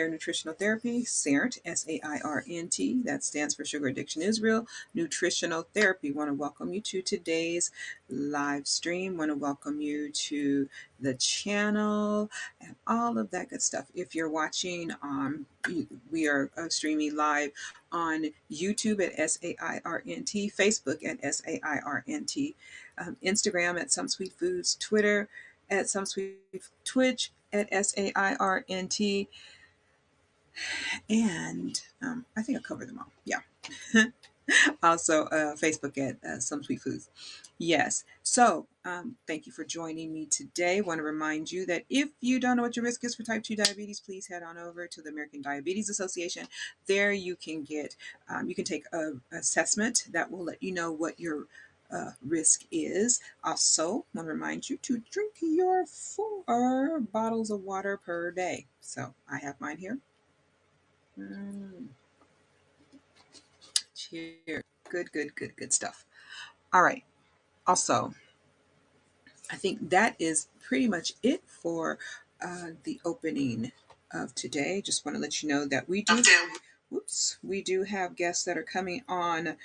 Nutritional Therapy, SARNT, SAIRNT. That stands for Sugar Addiction Israel. Nutritional Therapy. Want to welcome you to today's live stream. Want to welcome you to the channel and all of that good stuff. If you're watching, we are streaming live on YouTube at SAIRNT, Facebook at SAIRNT, Instagram at Some Sweet Foods, Twitter at Some Sweet, Twitch at SAIRNT, and I think I covered them all. Yeah. Also, Facebook at Some Sweet Foods. Yes. So, thank you for joining me today. Want to remind you that if you don't know what your risk is for type 2 diabetes, please head on over to the American Diabetes Association. There you can get, you can take an assessment that will let you know what your risk is. Also, want to remind you to drink your 4 bottles of water per day. So, I have mine here. Cheers. Good stuff. All right. Also, I think that is pretty much it for the opening of today. Just want to let you know that we do have guests that are coming on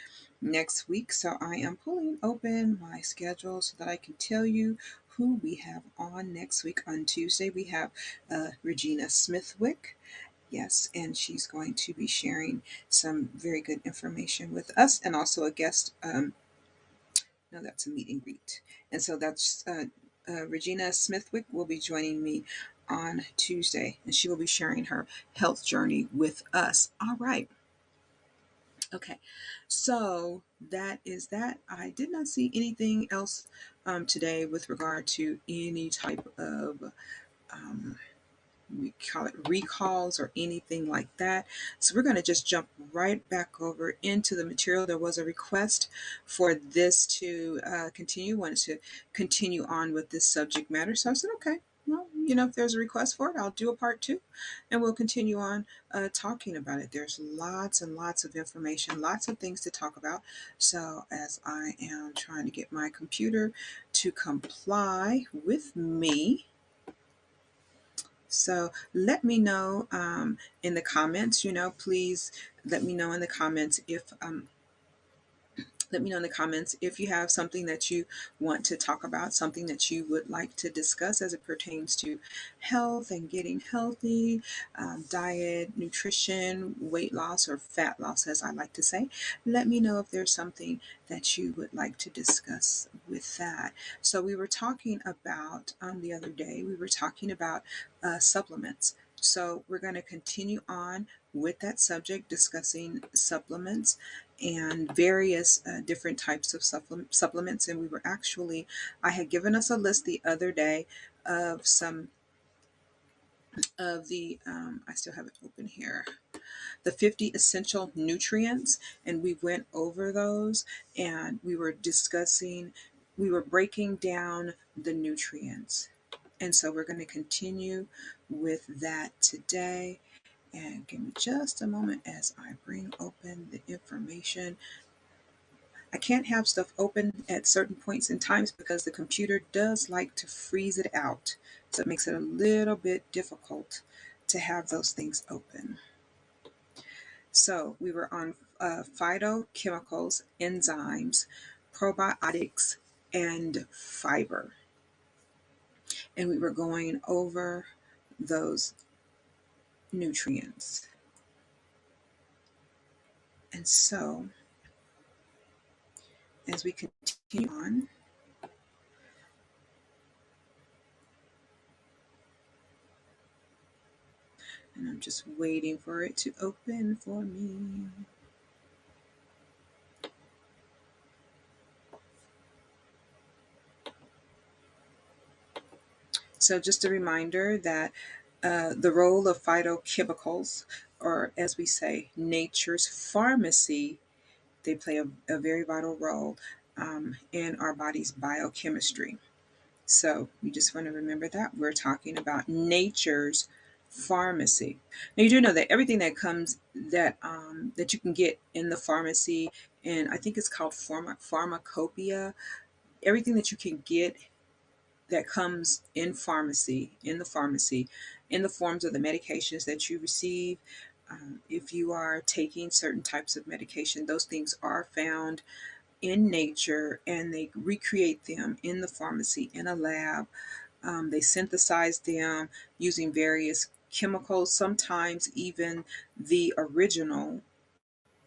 next week. So I am pulling open my schedule so that I can tell you who we have on next week. On Tuesday, we have Regina Smithwick. Yes, and she's going to be sharing some very good information with us, and also a guest. No, that's a meet and greet. And so that's Regina Smithwick will be joining me on Tuesday, and she will be sharing her health journey with us. All right. Okay, so that is that. I did not see anything else today with regard to any type of we call it recalls or anything like that. So we're going to just jump right back over into the material. There was a request for this to continue, wanted to continue on with this subject matter. So I said, okay, well, if there's a request for it, I'll do a part 2 and we'll continue on talking about it. There's lots and lots of information, lots of things to talk about. So as I am trying to get my computer to comply with me, so let me know in the comments, please let me know in the comments if you have something that you want to talk about, something that you would like to discuss as it pertains to health and getting healthy, diet, nutrition, weight loss, or fat loss, as I like to say. Let me know if there's something that you would like to discuss with that. So we were talking about, the other day, we were talking about supplements. So we're going to continue on with that subject, discussing supplements and various different types of supplements. And I had given us a list the other day of some of the, I still have it open here, the 50 essential nutrients. And we went over those and we were breaking down the nutrients. And so we're going to continue with that today. And give me just a moment as I bring open the information. I can't have stuff open at certain points in times because the computer does like to freeze it out. So it makes it a little bit difficult to have those things open. So we were on phytochemicals, enzymes, probiotics, and fiber. And we were going over those nutrients. And so, as we continue on, and I'm just waiting for it to open for me. So just a reminder that the role of phytochemicals, or as we say, nature's pharmacy, they play a very vital role in our body's biochemistry. So you just want to remember that. We're talking about nature's pharmacy. Now you do know that everything that comes that you can get in the pharmacy, and I think it's called pharmacopoeia, everything that you can get that comes in the pharmacy, in the forms of the medications that you receive. If you are taking certain types of medication, those things are found in nature, and they recreate them in the pharmacy in a lab. They synthesize them using various chemicals, sometimes even the original,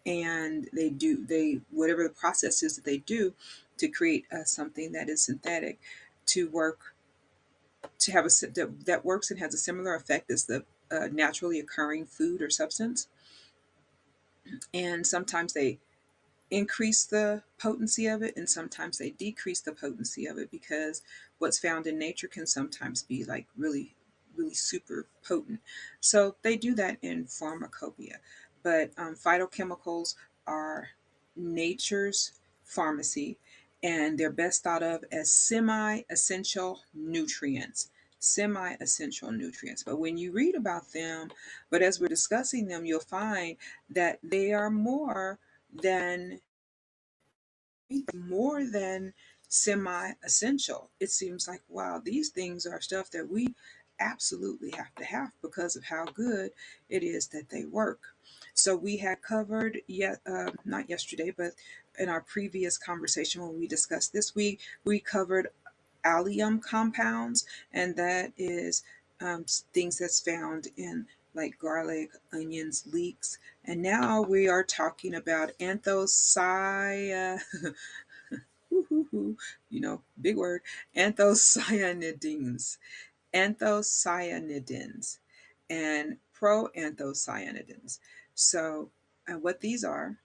and they whatever the process is that they do to create something that is synthetic to work to have that works and has a similar effect as the naturally occurring food or substance. And sometimes they increase the potency of it, and sometimes they decrease the potency of it, because what's found in nature can sometimes be like really, really super potent. So they do that in pharmacopoeia. But phytochemicals are nature's pharmacy, and they're best thought of as semi-essential nutrients. Semi-essential nutrients. But when you read about them, but as we're discussing them, you'll find that they are than more than semi-essential. It seems like, wow, these things are stuff that we absolutely have to have because of how good it is that they work. So we had covered, yet not yesterday, but in our previous conversation when we discussed this week, we covered allium compounds, and that is things that's found in like garlic, onions, leeks. And now we are talking about big word, anthocyanidins, anthocyanidins, and proanthocyanidins. So, what these are,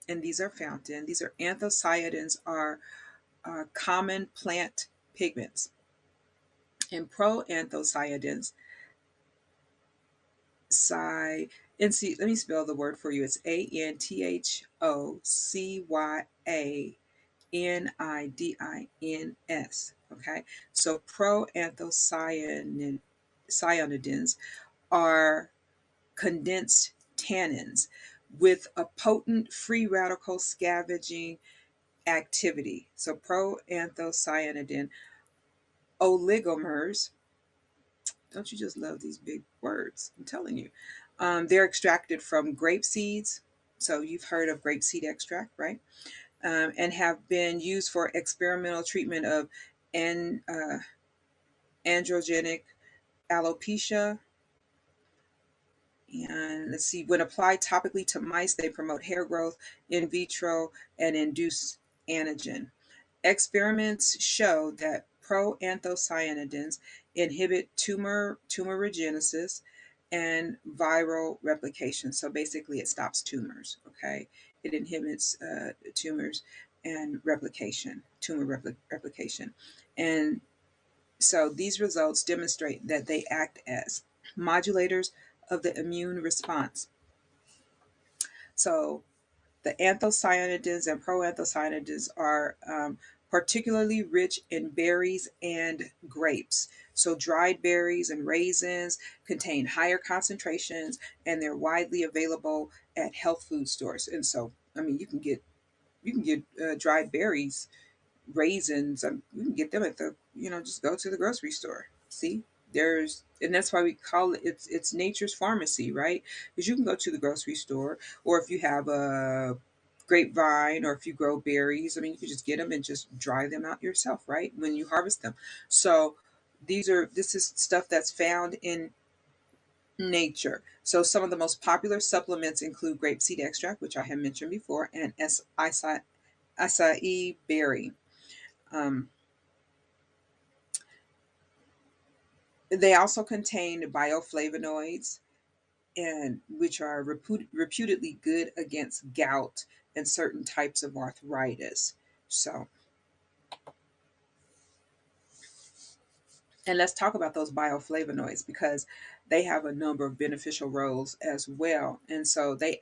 and these are found in, these are anthocyanidins are common plant pigments, and proanthocyanidins, and see, let me spell the word for you. It's ANTHOCYANIDINS. Okay, so proanthocyanidins are condensed tannins with a potent free radical scavenging activity. So proanthocyanidin oligomers, don't you just love these big words? I'm telling you. They're extracted from grape seeds. So you've heard of grapeseed extract, right? And have been used for experimental treatment of an, androgenic alopecia. And let's see, when applied topically to mice, they promote hair growth in vitro and induce anagen. Experiments show that proanthocyanidins inhibit tumorigenesis and viral replication. So basically, it stops tumors. Okay, it inhibits tumors and replication, and so these results demonstrate that they act as modulators of the immune response. So the anthocyanidins and proanthocyanidins are particularly rich in berries and grapes. So dried berries and raisins contain higher concentrations, and they're widely available at health food stores. And so, I mean, you can get dried berries, raisins. You can get them at just go to the grocery store. See, and that's why we call it's nature's pharmacy, right? Because you can go to the grocery store, or if you have a grapevine, or if you grow berries, I mean, you can just get them and just dry them out yourself, right? When you harvest them. So this is stuff that's found in nature. So some of the most popular supplements include grapeseed extract, which I have mentioned before, and acai berry. Um, they also contain bioflavonoids, and which are reputedly good against gout and certain types of arthritis. So, and let's talk about those bioflavonoids, because they have a number of beneficial roles as well. And so they're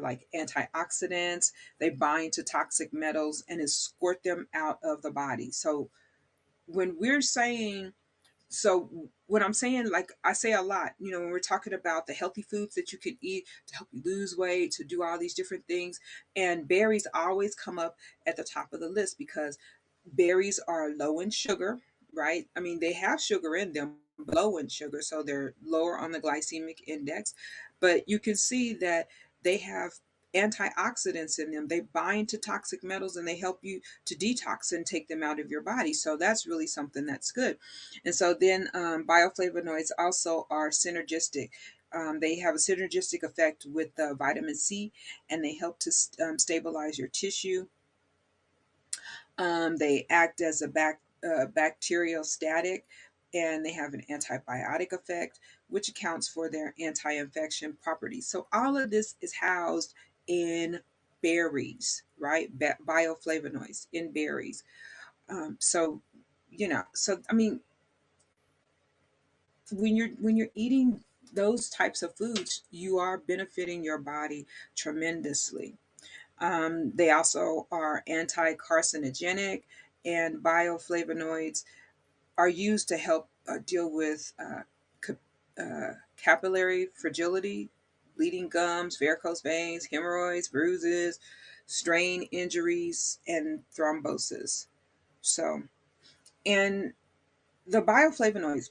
like antioxidants. They bind to toxic metals and escort them out of the body. So when we're saying So what I'm saying, like I say a lot, when we're talking about the healthy foods that you can eat to help you lose weight, to do all these different things, and berries always come up at the top of the list because berries are low in sugar, right? I mean, they have sugar in them, low in sugar, so they're lower on the glycemic index. But you can see that they have antioxidants in them. They bind to toxic metals and they help you to detox and take them out of your body. So that's really something that's good. And so then bioflavonoids also are synergistic. They have a synergistic effect with vitamin C, and they help to stabilize your tissue. They act as a bacterial static, and they have an antibiotic effect, which accounts for their anti-infection properties. So all of this is housed in berries, right? Bioflavonoids in berries. So, so I mean, when you're eating those types of foods, you are benefiting your body tremendously. They also are anti-carcinogenic, and bioflavonoids are used to help deal with capillary fragility, bleeding gums, varicose veins, hemorrhoids, bruises, strain injuries, and thrombosis. So, and the bioflavonoids,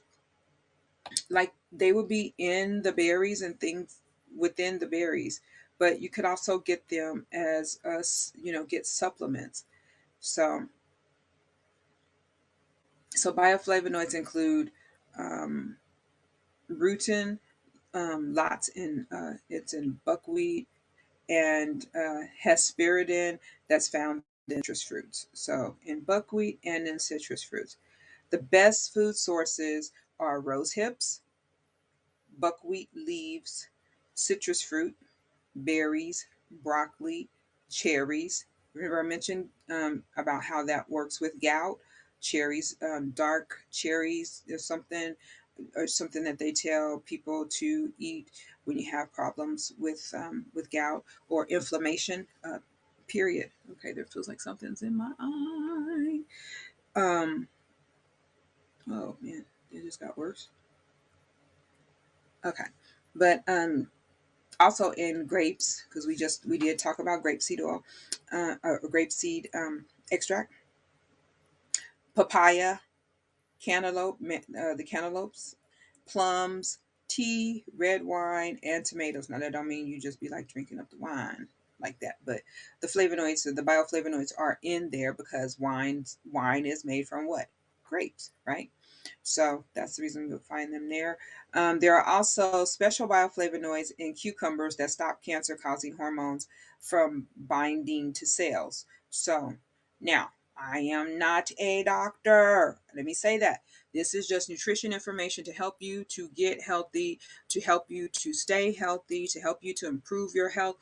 like they would be in the berries and things within the berries, but you could also get them as get supplements. So bioflavonoids include um, rutin, lots in it's in buckwheat, and hesperidin that's found in citrus fruits. So in buckwheat and in citrus fruits, the best food sources are rose hips, buckwheat leaves, citrus fruit, berries, broccoli, cherries. Remember, I mentioned about how that works with gout. Cherries, dark cherries, something that they tell people to eat when you have problems with gout or inflammation. Period. Okay, there feels like something's in my eye. Um, oh man, it just got worse. Okay, but also in grapes, because we did talk about grapeseed oil, or grapeseed extract, papaya, cantaloupe, the cantaloupes, plums, tea, red wine, and tomatoes. Now that don't mean you just be like drinking up the wine like that, but the flavonoids, the bioflavonoids are in there because wine is made from what? Grapes, right? So that's the reason you'll find them there. There are also special bioflavonoids in cucumbers that stop cancer causing hormones from binding to cells. So now, I am not a doctor. Let me say that. This is just nutrition information to help you to get healthy, to help you to stay healthy, to help you to improve your health.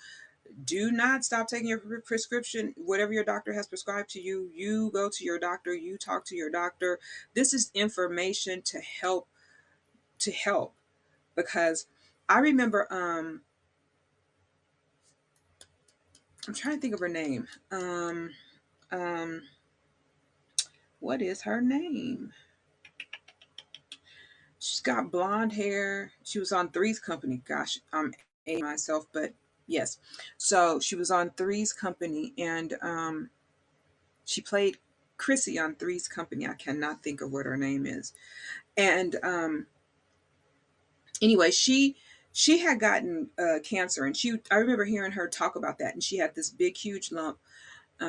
Do not stop taking your prescription. Whatever your doctor has prescribed to you, you go to your doctor, you talk to your doctor. This is information to help because I remember I'm trying to think of her name. Um what is her name? She's got blonde hair. She was on Three's Company. Gosh, I'm aging myself, but yes. So she was on Three's Company, and she played Chrissy on Three's Company. I cannot think of what her name is. And anyway, she had gotten cancer, and I remember hearing her talk about that, and she had this big, huge lump.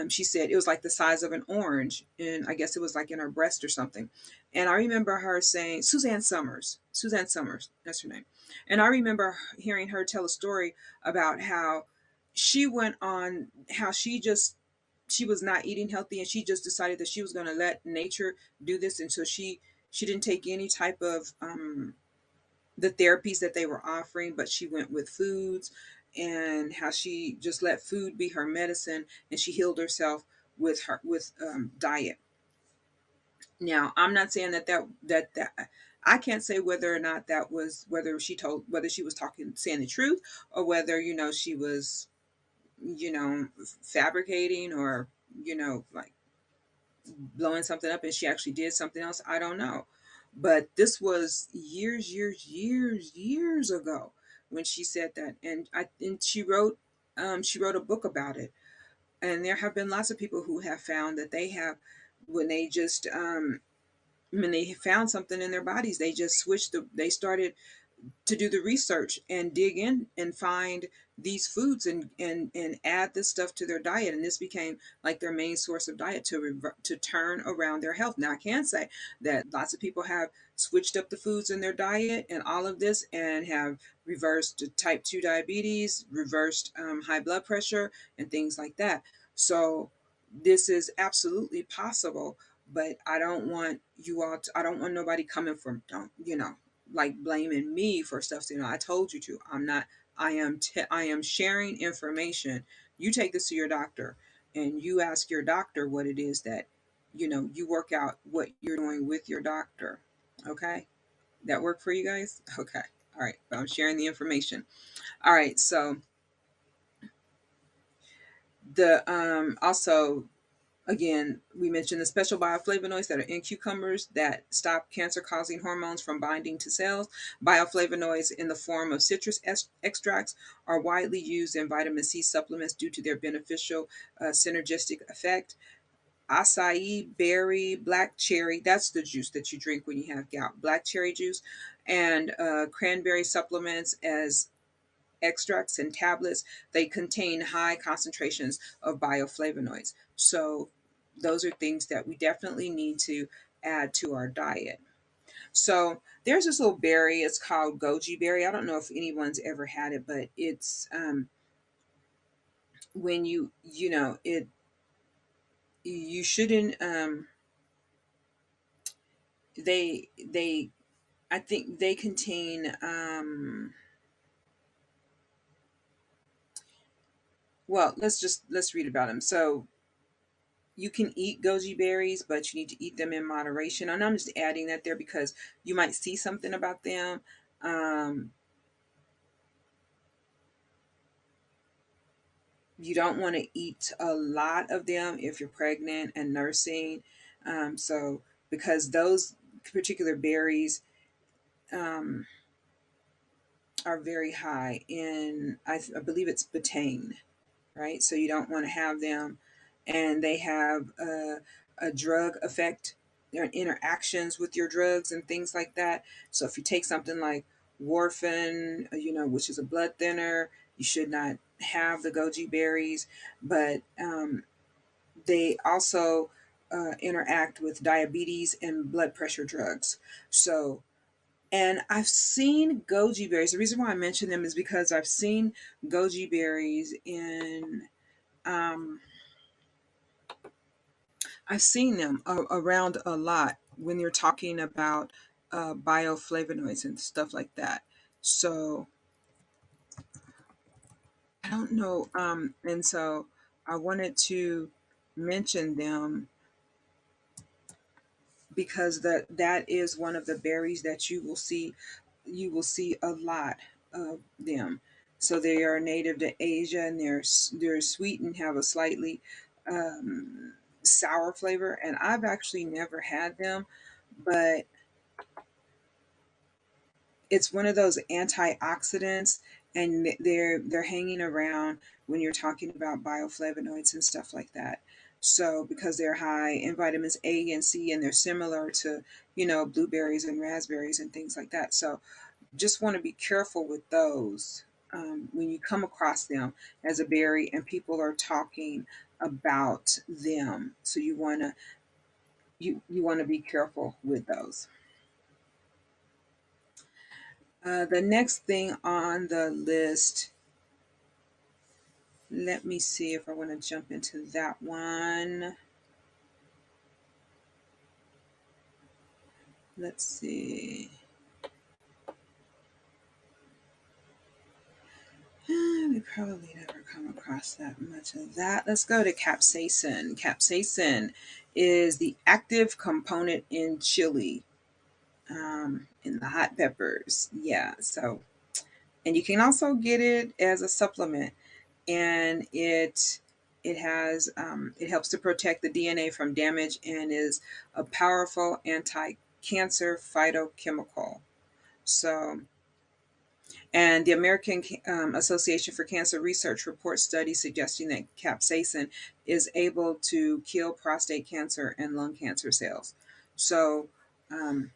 She said it was like the size of an orange, and I guess it was like in her breast or something. And I remember her saying, Suzanne Summers, that's her name. And I remember hearing her tell a story about how she went on, how she was not eating healthy, and she just decided that she was going to let nature do this. And so she didn't take any type of the therapies that they were offering, but she went with foods, and how she just let food be her medicine, and she healed herself with diet. Now, I'm not saying that I can't say whether or not that was whether she was talking saying the truth, or whether she was fabricating, or like blowing something up and she actually did something else. I don't know. But this was years ago when she said that. And she wrote a book about it. And there have been lots of people who have found that they have, when they just when they found something in their bodies, they just they started to do the research and dig in and find these foods and add this stuff to their diet, and this became like their main source of diet to turn around their health. Now I can say that lots of people have switched up the foods in their diet and all of this and have reversed type 2 diabetes, reversed high blood pressure and things like that. So this is absolutely possible, but I don't want I don't want nobody coming from, don't, like blaming me for stuff. I told you to. I'm not. I am sharing information. You take this to your doctor, and you ask your doctor what it is that, you work out what you're doing with your doctor. Okay, that work for you guys? Okay, all right. But I'm sharing the information. All right. So the also, again, we mentioned the special bioflavonoids that are in cucumbers that stop cancer-causing hormones from binding to cells. Bioflavonoids in the form of citrus extracts are widely used in vitamin C supplements due to their beneficial synergistic effect. Acai berry, black cherry, that's the juice that you drink when you have gout, black cherry juice, and cranberry supplements as extracts and tablets, they contain high concentrations of bioflavonoids. So those are things that we definitely need to add to our diet. So there's this little berry. It's called Goji Berry. I don't know if anyone's ever had it, but it's when you shouldn't they I think they contain well, let's read about them. So you can eat goji berries, but you need to eat them in moderation. And I'm just adding that there because you might see something about them. Um, you don't want to eat a lot of them if you're pregnant and nursing. So because those particular berries um, are very high in, I believe it's betaine, right? So you don't want to have them, and they have a drug effect. There are interactions with your drugs and things like that. So if you take something like warfarin, which is a blood thinner, you should not have the goji berries. But they also interact with diabetes and blood pressure drugs. So, and I've seen goji berries. The reason why I mention them is because I've seen goji berries in um, I've seen them around a lot when you're talking about bioflavonoids and stuff like that. So I don't know. And so I wanted to mention them because that is one of the berries that you will see a lot of them. So they are native to Asia, and they're sweet and have a slightly um, sour flavor. And I've actually never had them, but it's one of those antioxidants, and they're hanging around when you're talking about bioflavonoids and stuff like that. So because they're high in vitamins A and C, and they're similar to blueberries and raspberries and things like that. So just want to be careful with those when you come across them as a berry and people are talking about them. So you want to be careful with those. The next thing on the list, let me see if I want to jump into that one. Let's see. We probably never come across that much of that. Let's go to capsaicin. Capsaicin is the active component in chili, in the hot peppers. Yeah, so, and you can also get it as a supplement, and it helps to protect the DNA from damage and is a powerful anti-cancer phytochemical. So, and the American Association for Cancer Research reports studies suggesting that capsaicin is able to kill prostate cancer and lung cancer cells. So Um,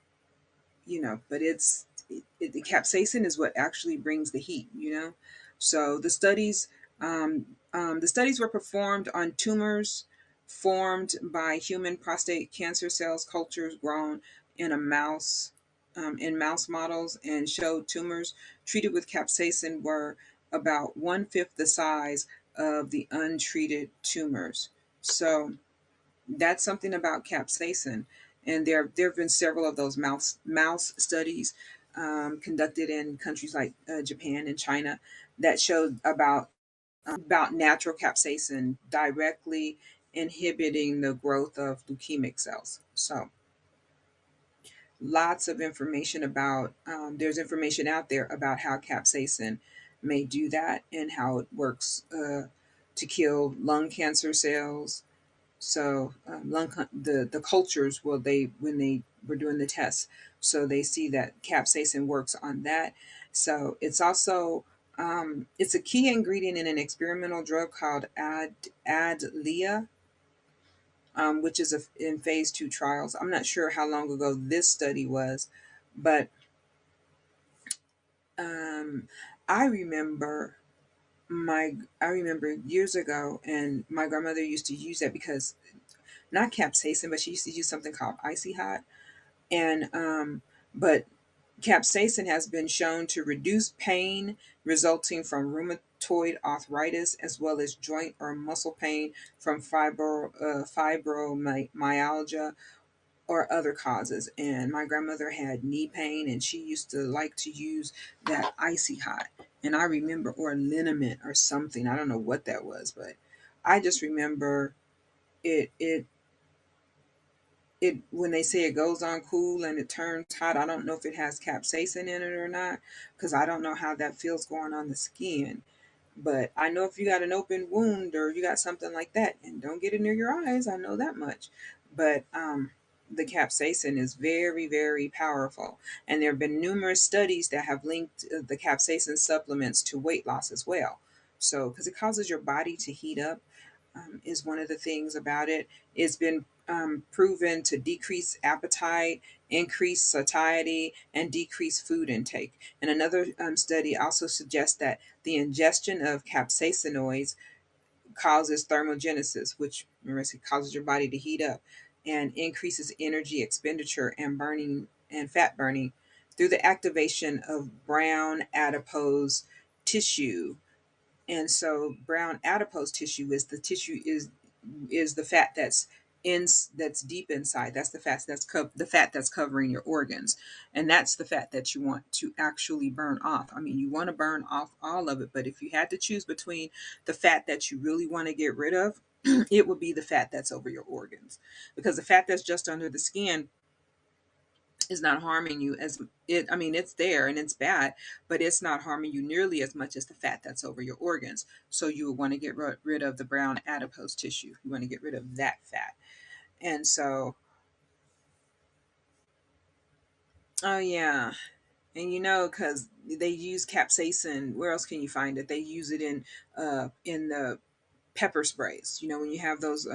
but the capsaicin is what actually brings the heat. So the studies were performed on tumors formed by human prostate cancer cells cultures grown in a mouse in mouse models, and showed tumors treated with capsaicin were about one-fifth the size of the untreated tumors. So that's something about capsaicin, and there have been several of those mouse studies conducted in countries like Japan and China that showed about natural capsaicin directly inhibiting the growth of leukemic cells. So lots of information about there's information out there about how capsaicin may do that and how it works to kill lung cancer cells. So the cultures, well, they when they were doing the tests, so they see that capsaicin works on that. So it's also it's a key ingredient in an experimental drug called Adlia, which is in phase 2 trials. I'm not sure how long ago this study was, but um, I remember I remember years ago, and my grandmother used to use that because not capsaicin, but she used to use something called icy hot. And but capsaicin has been shown to reduce pain resulting from rheumatoid arthritis, as well as joint or muscle pain from fibromyalgia or other causes. And my grandmother had knee pain, and she used to like to use that icy hot. And I remember, or liniment or something. I don't know what that was, but I just remember it when they say it goes on cool and it turns hot. I don't know if it has capsaicin in it or not, because I don't know how that feels going on the skin. But I know if you got an open wound or you got something like that, and don't get it near your eyes, I know that much. But the capsaicin is very, very powerful. And there have been numerous studies that have linked the capsaicin supplements to weight loss as well. So, because it causes your body to heat up, is one of the things about it. It's been proven to decrease appetite, increase satiety, and decrease food intake. And another study also suggests that the ingestion of capsaicinoids causes thermogenesis, which remember, it causes your body to heat up, and increases energy expenditure and burning and fat burning through the activation of brown adipose tissue. And so brown adipose tissue is the tissue is the fat that's deep inside. That's the fat that's covering your organs, and that's the fat that you want to actually burn off. I mean, you want to burn off all of it, but if you had to choose between the fat that you really want to get rid of, it would be the fat that's over your organs, because the fat that's just under the skin is not harming you as it I mean, it's there and it's bad, but it's not harming you nearly as much as the fat that's over your organs. So you would want to get rid of the brown adipose tissue. You want to get rid of that fat. And so, oh yeah. And because they use capsaicin, where else can you find it? They use it in the pepper sprays. When you have those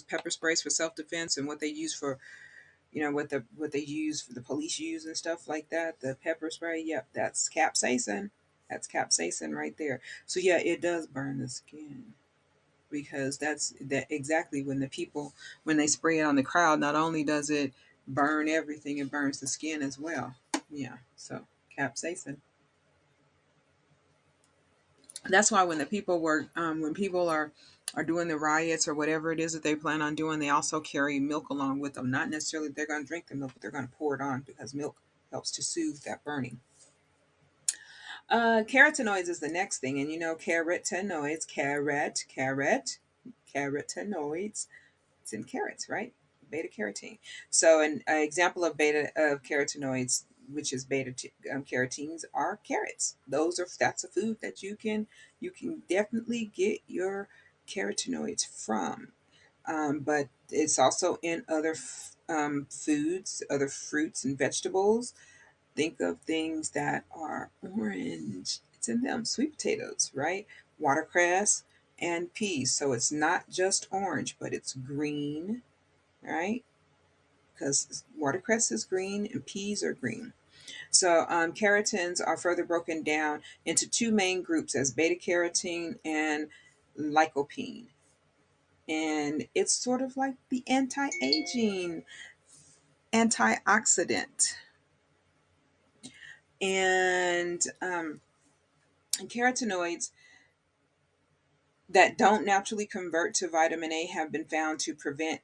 pepper sprays for self-defense, and what they use for what they use for the police use and stuff like that, the pepper spray. Yep, that's capsaicin right there. So yeah, it does burn the skin, because that's that exactly when they spray it on the crowd, not only does it burn everything, it burns the skin as well. Yeah, so capsaicin. That's why when people are doing the riots or whatever it is that they plan on doing, they also carry milk along with them. Not necessarily they're going to drink the milk, but they're going to pour it on, because milk helps to soothe that burning. Carotenoids is the next thing, and carotenoids. It's in carrots, right? Beta carotene. So an example of beta of carotenoids, which is carotenes, are carrots. That's a food that you can definitely get your carotenoids from. But it's also in other foods, other fruits and vegetables. Think of things that are orange. It's in them. Sweet potatoes, right? Watercress and peas. So it's not just orange, but it's green, right? because watercress is green and peas are green. So carotenes are further broken down into two main groups as beta carotene and lycopene. And it's sort of like the anti-aging antioxidant. And carotenoids that don't naturally convert to vitamin A have been found to prevent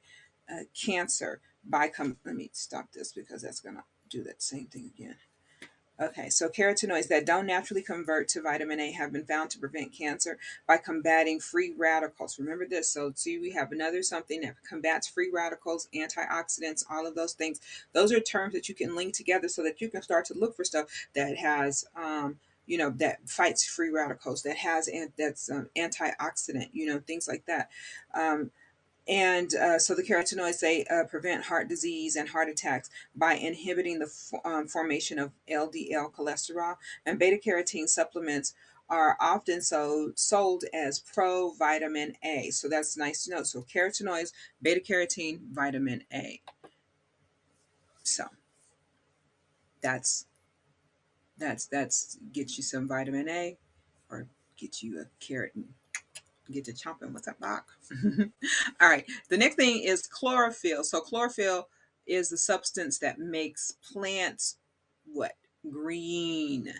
cancer let me stop this because that's going to do that same thing again. Okay, so carotenoids that don't naturally convert to vitamin A have been found to prevent cancer by combating free radicals. Remember this. So, see, we have another something that combats free radicals, antioxidants, all of those things. Those are terms that you can link together so that you can start to look for stuff that has, that fights free radicals, that's antioxidant, things like that. And so the carotenoids, they prevent heart disease and heart attacks by inhibiting the formation of LDL cholesterol. And beta carotene supplements are often sold as provitamin A. So that's nice to know. So carotenoids, beta carotene, vitamin A. So that's get you some vitamin A, or get you a carrot and get to chomping. What's up, Doc? All right. The next thing is chlorophyll. So chlorophyll is the substance that makes plants what? Green.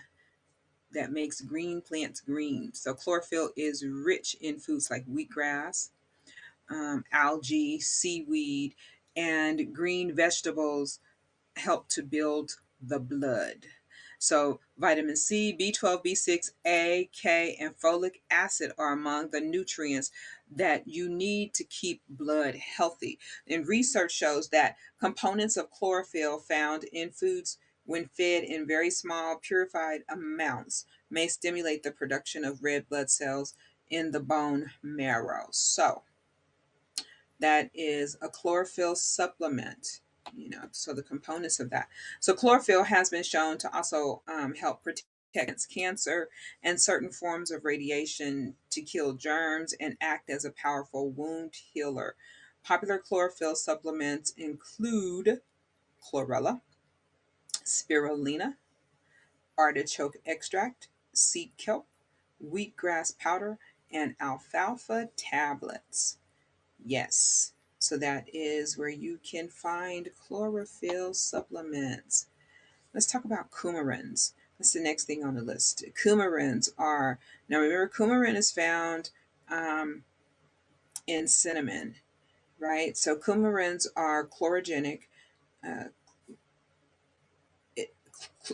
That makes green plants green. So chlorophyll is rich in foods like wheatgrass, algae, seaweed, and green vegetables help to build the blood. So vitamin C, B12, B6, A, K, and folic acid are among the nutrients that you need to keep blood healthy. And research shows that components of chlorophyll found in foods when fed in very small purified amounts may stimulate the production of red blood cells in the bone marrow. So that is a chlorophyll supplement. So the components of that. So chlorophyll has been shown to also help protect against cancer and certain forms of radiation, to kill germs and act as a powerful wound healer. Popular chlorophyll supplements include chlorella, spirulina, artichoke extract, seed kelp, wheatgrass powder, and alfalfa tablets. Yes. So that is where you can find chlorophyll supplements. Let's talk about coumarins. That's the next thing on the list. Coumarins are, now remember, coumarin is found in cinnamon, right? So coumarins are chlorogenic. Uh,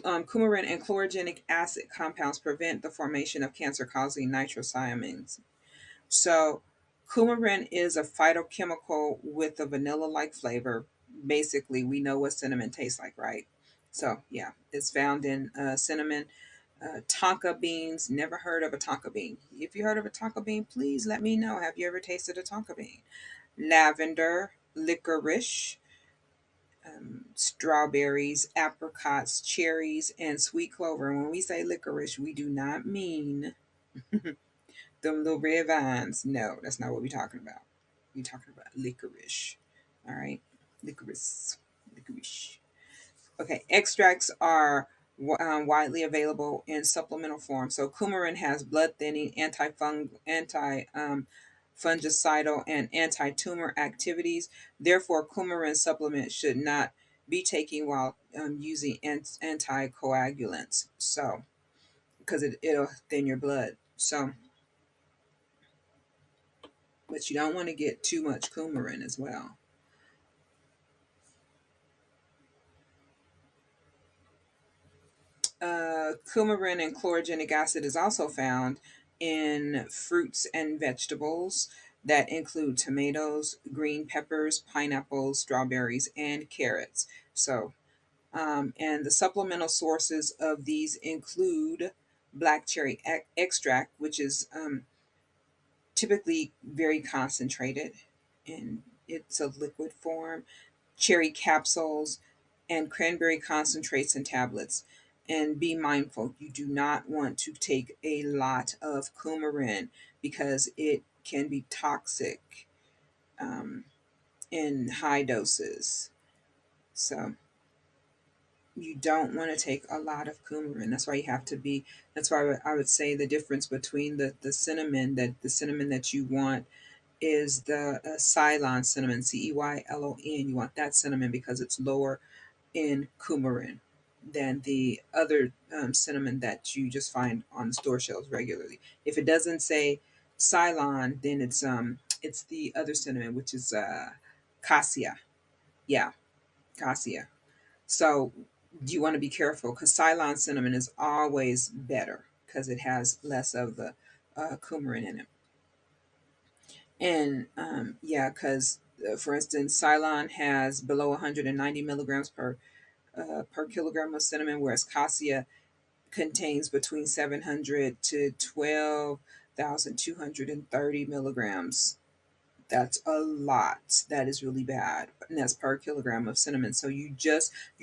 Coumarin and chlorogenic acid compounds prevent the formation of cancer-causing nitrosamines. So, coumarin is a phytochemical with a vanilla-like flavor. Basically, we know what cinnamon tastes like, right? So, yeah, it's found in cinnamon. Tonka beans. Never heard of a tonka bean. If you heard of a tonka bean, please let me know. Have you ever tasted a tonka bean? Lavender, licorice, strawberries, apricots, cherries, and sweet clover. And when we say licorice, we do not mean them little red vines. No, that's not what we're talking about. We're talking about licorice. All right, licorice, licorice. Okay, extracts are widely available in supplemental form. So coumarin has blood thinning, fungicidal, and anti-tumor activities. Therefore, coumarin supplements should not be taken while using anticoagulants. So, because it'll thin your blood. So, but you don't want to get too much coumarin as well. Coumarin and chlorogenic acid is also found in fruits and vegetables that include tomatoes, green peppers, pineapples, strawberries, and carrots. So, and the supplemental sources of these include black cherry extract, which is typically very concentrated, and it's a liquid form, cherry capsules, and cranberry concentrates and tablets. And be mindful, you do not want to take a lot of coumarin because it can be toxic in high doses. So you don't want to take a lot of coumarin. That's why you have to be. That's why I would say the difference between the cinnamon, that the cinnamon that you want is the Ceylon cinnamon, Ceylon. You want that cinnamon because it's lower in coumarin than the other cinnamon that you just find on the store shelves regularly. If it doesn't say Ceylon, then it's the other cinnamon, which is cassia. Yeah, cassia. So you want to be careful because Ceylon cinnamon is always better because it has less of the coumarin in it. And yeah, because for instance, Ceylon has below 190 milligrams per kilogram of cinnamon, whereas cassia contains between 700 to 12,230 milligrams. That's a lot. That is really bad. And that's per kilogram of cinnamon. So you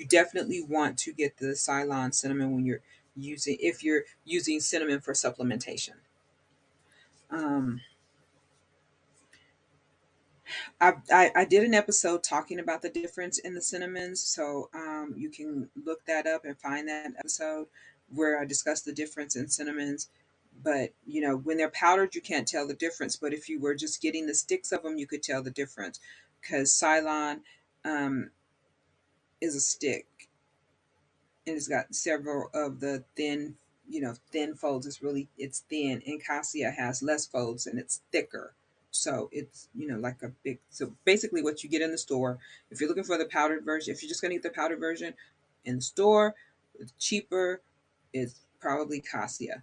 definitely want to get the Ceylon cinnamon when you're if you're using cinnamon for supplementation. Um, I did an episode talking about the difference in the cinnamons, so you can look that up and find that episode where I discussed the difference in cinnamons. But when they're powdered, you can't tell the difference. But if you were just getting the sticks of them, you could tell the difference because Ceylon um, is a stick and it's got several of the thin folds. It's thin, and cassia has less folds and it's thicker. So it's like a big. So basically, what you get in the store, if you're looking for the powdered version, if you're just gonna get the powdered version in the store, it's cheaper. Is probably cassia.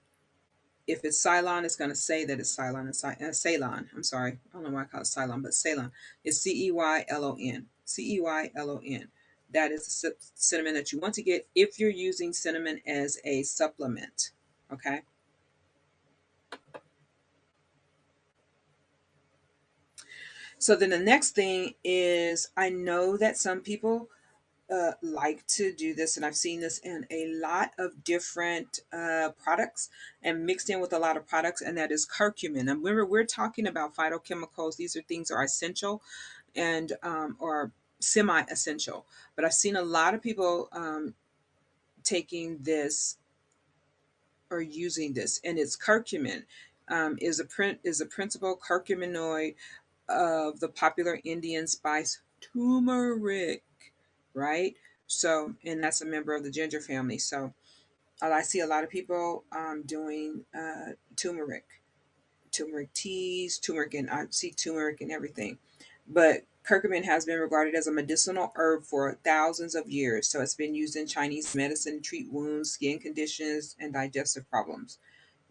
If it's Ceylon, it's going to say that it's Ceylon and Ceylon. I'm sorry, I don't know why I call it Ceylon, but Ceylon is Ceylon. Ceylon. That is the cinnamon that you want to get if you're using cinnamon as a supplement. Okay. So then the next thing is, I know that some people like to do this, and I've seen this in a lot of different products and mixed in with a lot of products, and that is curcumin. And remember, we're talking about phytochemicals. These are things that are essential and or semi-essential. But I've seen a lot of people taking this or using this, and it's curcumin. Is a principal curcuminoid of the popular Indian spice turmeric, right? So, and that's a member of the ginger family. So, I see a lot of people doing turmeric teas, turmeric, and I see turmeric and everything. But curcumin has been regarded as a medicinal herb for thousands of years. So, it's been used in Chinese medicine to treat wounds, skin conditions, and digestive problems.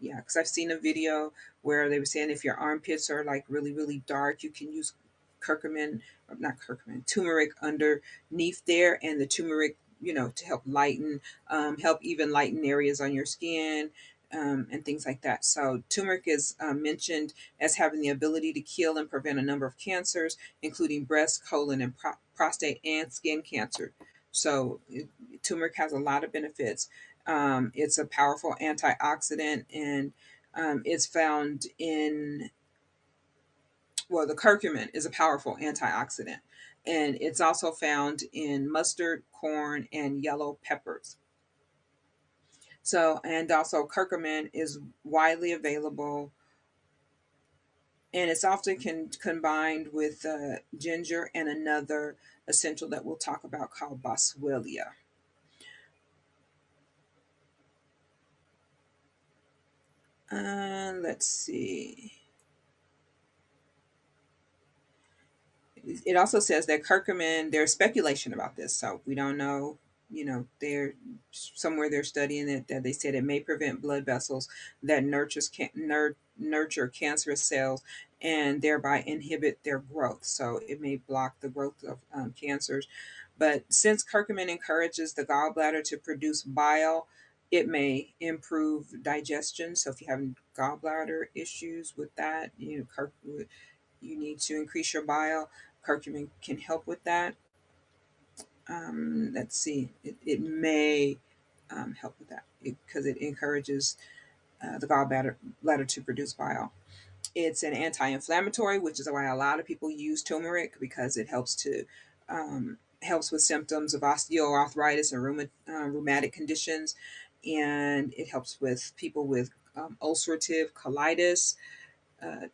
Yeah, because I've seen a video where they were saying if your armpits are like really, really dark, you can use curcumin, or not curcumin, turmeric underneath there, and the turmeric, to help even lighten areas on your skin, and things like that. So turmeric is mentioned as having the ability to kill and prevent a number of cancers, including breast, colon, and prostate and skin cancer. So turmeric has a lot of benefits. It's a powerful antioxidant, and it's found in, well, the curcumin is a powerful antioxidant, and it's also found in mustard, corn, and yellow peppers. So, and also curcumin is widely available, and it's often combined with ginger and another essential that we'll talk about called boswellia. Let's see. It also says that curcumin, there's speculation about this, so we don't know. They're somewhere they're studying it that they said it may prevent blood vessels that nurture cancerous cells and thereby inhibit their growth. So it may block the growth of cancers. But since curcumin encourages the gallbladder to produce bile, it may improve digestion. So if you have gallbladder issues with that, you need to increase your bile. Curcumin can help with that. Let's see, it may help with that because it encourages the gallbladder to produce bile. It's an anti-inflammatory, which is why a lot of people use turmeric because it helps to helps with symptoms of osteoarthritis and rheumatic conditions, and it helps with people with ulcerative colitis.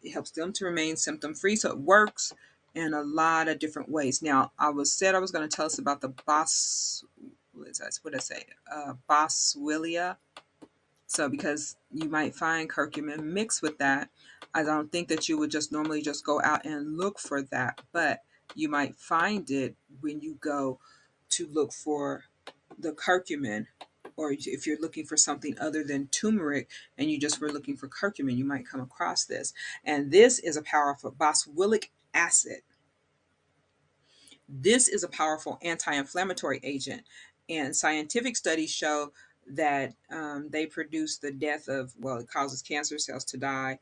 It helps them to remain symptom free. So it works in a lot of different ways. Now, I was going to tell us about the what did I say? Boswellia. So because you might find curcumin mixed with that, I don't think that you would just normally just go out and look for that, but you might find it when you go to look for the curcumin, or if you're looking for something other than turmeric and you just were looking for curcumin, you might come across this. And this is a powerful boswellic acid. This is a powerful anti-inflammatory agent, and scientific studies show that they produce the death of, well, it causes cancer cells to die,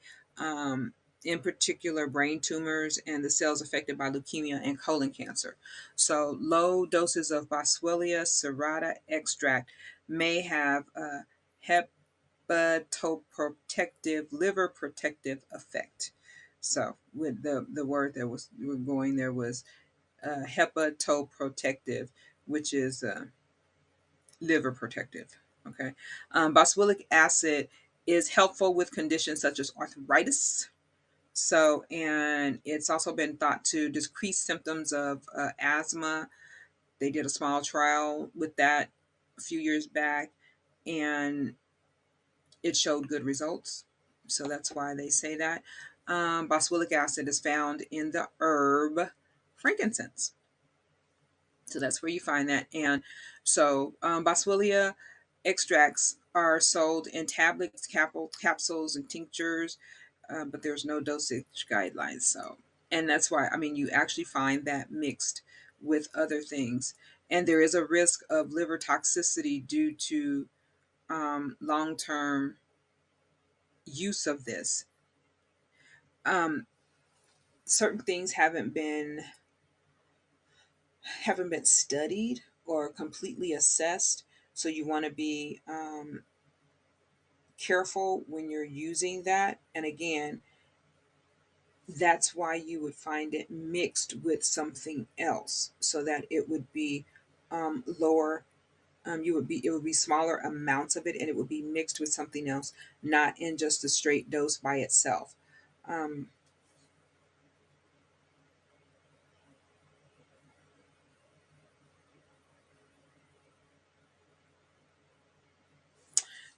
in particular brain tumors and the cells affected by leukemia and colon cancer. So low doses of Boswellia serrata extract may have a hepatoprotective, liver protective effect. So with the word that was we were going there was hepatoprotective, which is liver protective. Okay. Boswellic acid is helpful with conditions such as arthritis. So, and it's also been thought to decrease symptoms of asthma. They did a small trial with that a few years back, and it showed good results. So that's why they say that. Boswellic acid is found in the herb frankincense. So that's where you find that. And so Boswellia extracts are sold in tablets, capsules, and tinctures, but there's no dosage guidelines. So, and that's why, I mean, you actually find that mixed with other things. And there is a risk of liver toxicity due to long-term use of this. Certain things haven't been studied or completely assessed. So you want to be careful when you're using that. And again, that's why you would find it mixed with something else so that it would be lower. It would be smaller amounts of it, and it would be mixed with something else, not in just a straight dose by itself. Um,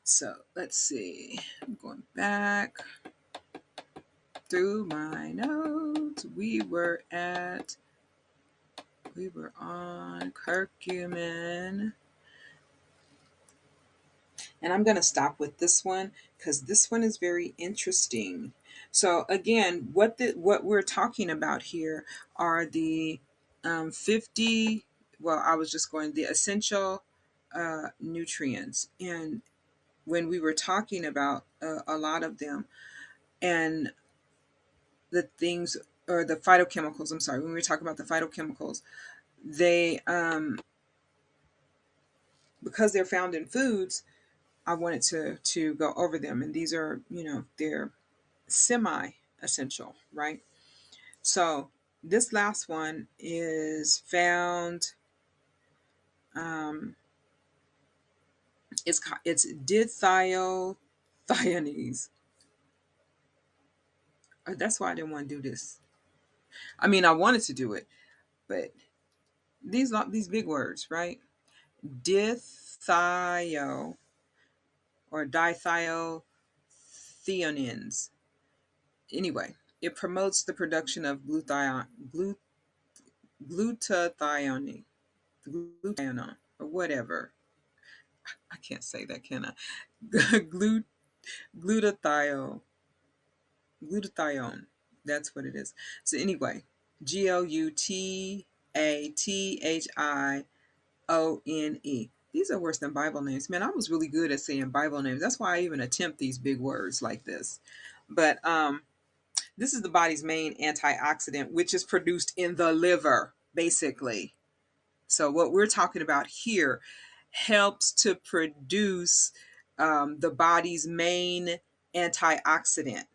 so let's see. I'm going back through my notes. We were on curcumin. And I'm going to stop with this one because this one is very interesting. So again, what we're talking about here are the 50, well, I was just going the essential nutrients. And when we were talking about a lot of them and the things, or the phytochemicals, I'm sorry, when we were talking about the phytochemicals, they, because they're found in foods, I wanted to go over them. And these are, they're semi essential, right? So this last one is found. Um, it's dithiothiones. That's why I didn't want to do this. I mean, I wanted to do it, but these big words, right? Dithio or dithiothionins. Anyway, it promotes the production of glutathione, glutathione, or whatever. I can't say that, can I? Glut, glutathione, glutathione. That's what it is. So anyway, GLUTATHIONE. These are worse than Bible names. Man, I was really good at saying Bible names. That's why I even attempt these big words like this. But this is the body's main antioxidant, which is produced in the liver, basically. So what we're talking about here helps to produce the body's main antioxidant.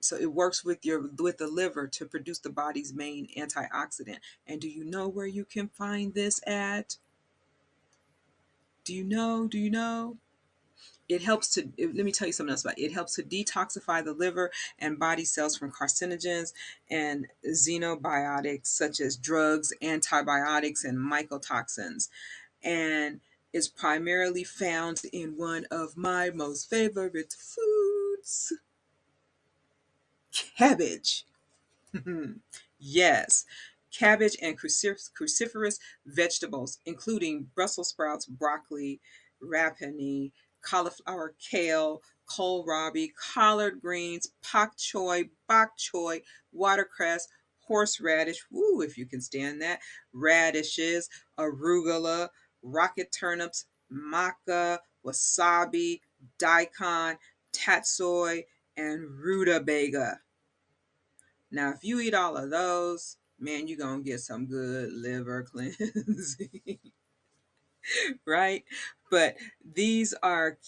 So it works with the liver to produce the body's main antioxidant. And do you know where you can find this at? Do you know? Do you know? It helps to, let me tell you something else about it. It helps to detoxify the liver and body cells from carcinogens and xenobiotics such as drugs, antibiotics, and mycotoxins. And is primarily found in one of my most favorite foods, cabbage. Yes, cabbage and cruciferous vegetables, including Brussels sprouts, broccoli, rapini, cauliflower, kale, kohlrabi, collard greens, pak choi, bok choy, watercress, horseradish, woo, if you can stand that, radishes, arugula, rocket turnips, maca, wasabi, daikon, tatsoi, and rutabaga. Now, if you eat all of those, man, you're going to get some good liver cleansing, right? But these are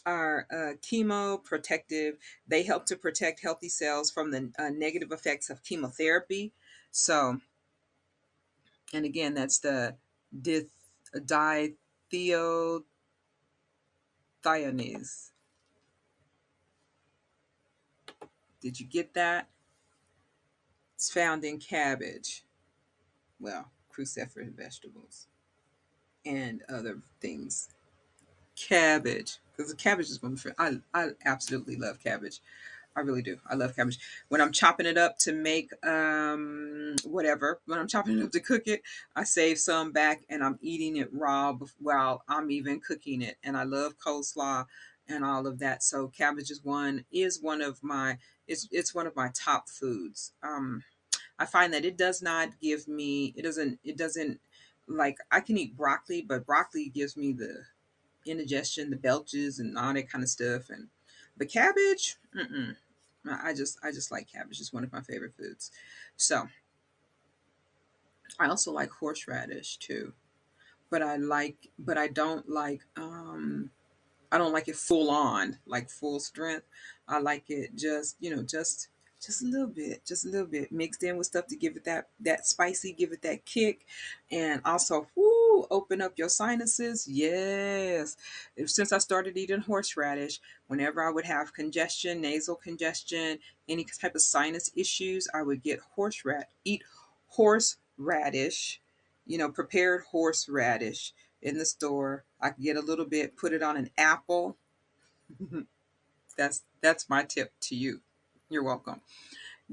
chemo protective. They help to protect healthy cells from the negative effects of chemotherapy. So, and again, that's the dithiothiones. Did you get that? It's found in cabbage. Well, cruciferous vegetables and other things. Cabbage, because the cabbage is one of my I absolutely love cabbage. I really do. I love cabbage. When I'm chopping it up to make whatever, when I'm chopping it up to cook it, I save some back and I'm eating it raw while I'm even cooking it. And I love coleslaw and all of that. So cabbage is one of my it's one of my top foods. I find that it does not give me it doesn't like I can eat broccoli, but broccoli gives me the indigestion, the belches, and all that kind of stuff. And but cabbage, I just like cabbage. It's one of my favorite foods. So I also like horseradish too, but I don't like it full on, like full strength. I like it just a little bit, just a little bit mixed in with stuff to give it that spicy, give it that kick, and also open up your sinuses. Yes, since I started eating horseradish, whenever I would have congestion, nasal congestion, any type of sinus issues, I would eat horseradish, prepared horseradish in the store. I could get a little bit, put it on an apple. That's my tip to you. You're welcome.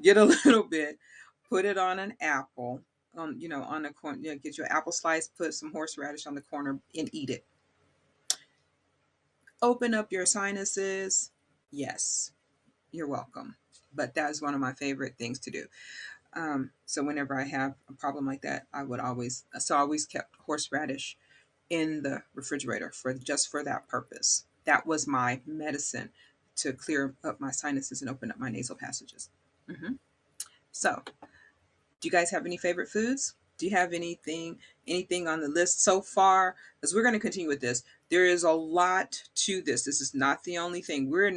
Get a little bit, put it on an apple, on the corner. Get your apple slice, put some horseradish on the corner, and eat it. Open up your sinuses. Yes, you're welcome. But that is one of my favorite things to do. So whenever I have a problem like that, I always kept horseradish in the refrigerator for that purpose. That was my medicine to clear up my sinuses and open up my nasal passages. hmm So, do you guys have any favorite foods? Do you have anything on the list so far? Because we're going to continue with this. There is a lot to this. This is not the only thing. I'm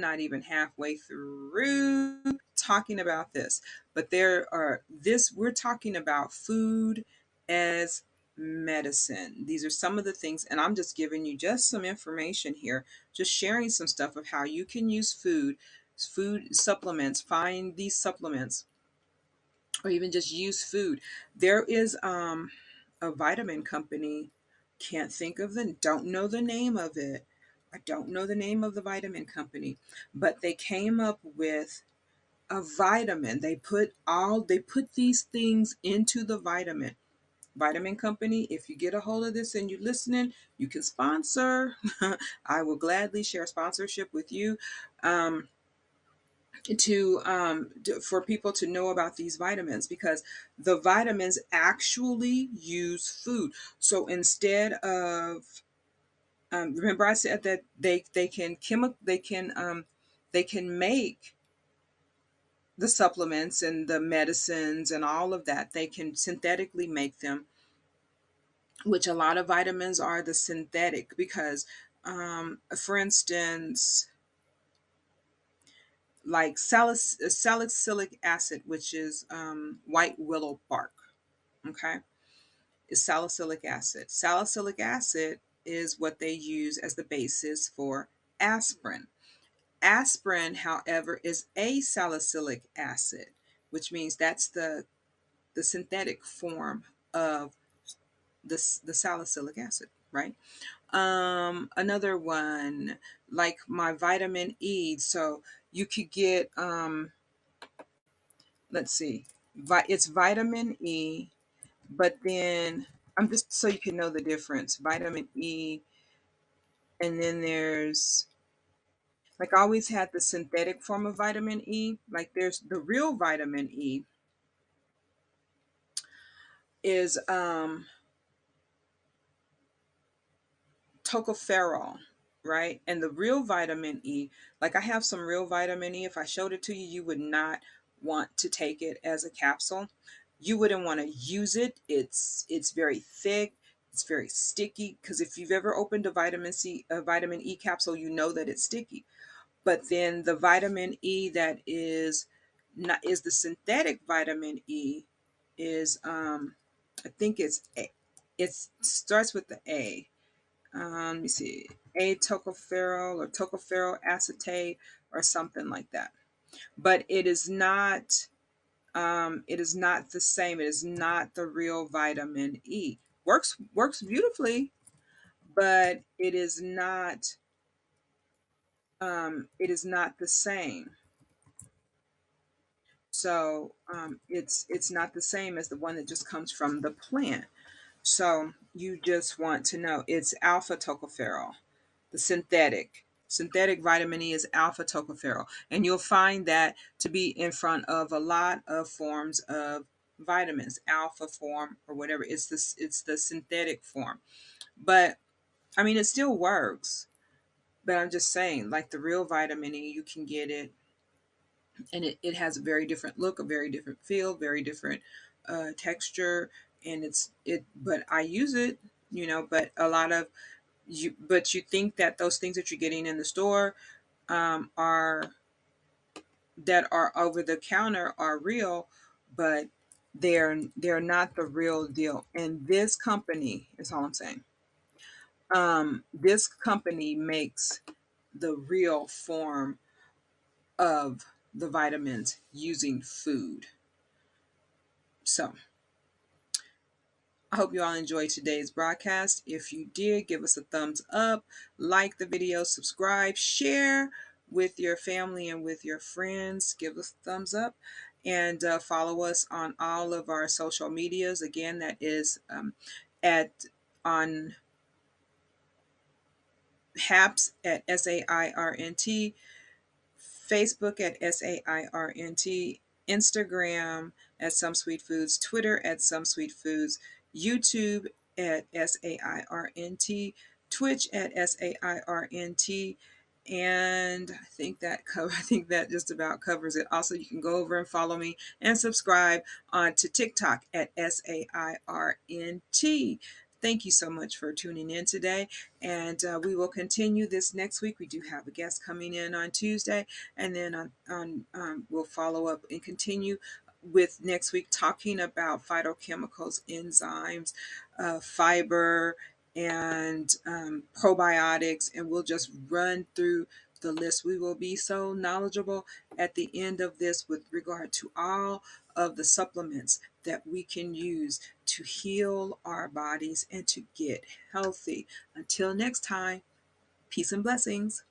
not even halfway through talking about this. But we're talking about food as medicine. These are some of the things, and I'm just giving you just some information here, just sharing some stuff of how you can use food supplements, find these supplements, or even just use food. There is a vitamin company, can't think of don't know the name of it. I don't know the name of the vitamin company, but they came up with a vitamin. They put these things into the vitamin company. If you get a hold of this and you're listening, you can sponsor. I will gladly share sponsorship with you. For people to know about these vitamins, because the vitamins actually use food. So instead of remember I said that they can make the supplements and the medicines and all of that. They can synthetically make them, which a lot of vitamins are the synthetic, because for instance, like salicylic acid, which is white willow bark. Okay, is salicylic acid. Salicylic acid is what they use as the basis for aspirin. Aspirin, however, is a salicylic acid, which means that's the synthetic form of the salicylic acid, right? Another one, like my vitamin E. So you could get, let's see, it's vitamin E, but then I'm just so you can know the difference. Vitamin E, and then there's, like, I always had the synthetic form of vitamin E. Like there's the real vitamin E is tocopherol, right? And the real vitamin E, like I have some real vitamin E. If I showed it to you, you would not want to take it as a capsule. You wouldn't want to use it. It's very thick. It's very sticky, because if you've ever opened a vitamin E capsule, you know that it's sticky. But then the vitamin E that is not is the synthetic vitamin E is I think it starts with the A. Let me see, a tocopherol or tocopherol acetate or something like that. But it is not the same. It is not the real vitamin E. Works beautifully, but it is not the same. So it's not the same as the one that just comes from the plant. So you just want to know it's alpha tocopherol. The synthetic vitamin E is alpha tocopherol, and you'll find that to be in front of a lot of forms of vitamins, alpha form or whatever. It's the synthetic form. But I mean, it still works. But I'm just saying, like the real vitamin E, you can get it, and it has a very different look, a very different feel, very different texture, and but I use it, but a lot of but you think that those things that you're getting in the store are that are over the counter are real, but they're not the real deal. And this company is all I'm saying. This company makes the real form of the vitamins using food. So I hope you all enjoyed today's broadcast. If you did, give us a thumbs up, like the video, subscribe, share with your family and with your friends. Give us a thumbs up, and follow us on all of our social medias. Again, that is at on HAPS at SAIRNT, Facebook at SAIRNT, Instagram at Some Sweet Foods, Twitter at Some Sweet Foods, YouTube at SAIRNT, Twitch at SAIRNT, and I think that just about covers it. Also, you can go over and follow me and subscribe on to TikTok at SAIRNT. Thank you so much for tuning in today, and we will continue this next week. We do have a guest coming in on Tuesday, and then we'll follow up and continue with next week talking about phytochemicals, enzymes, fiber, and probiotics, and we'll just run through the list. We will be so knowledgeable at the end of this with regard to all of the supplements that we can use to heal our bodies and to get healthy. Until next time, peace and blessings.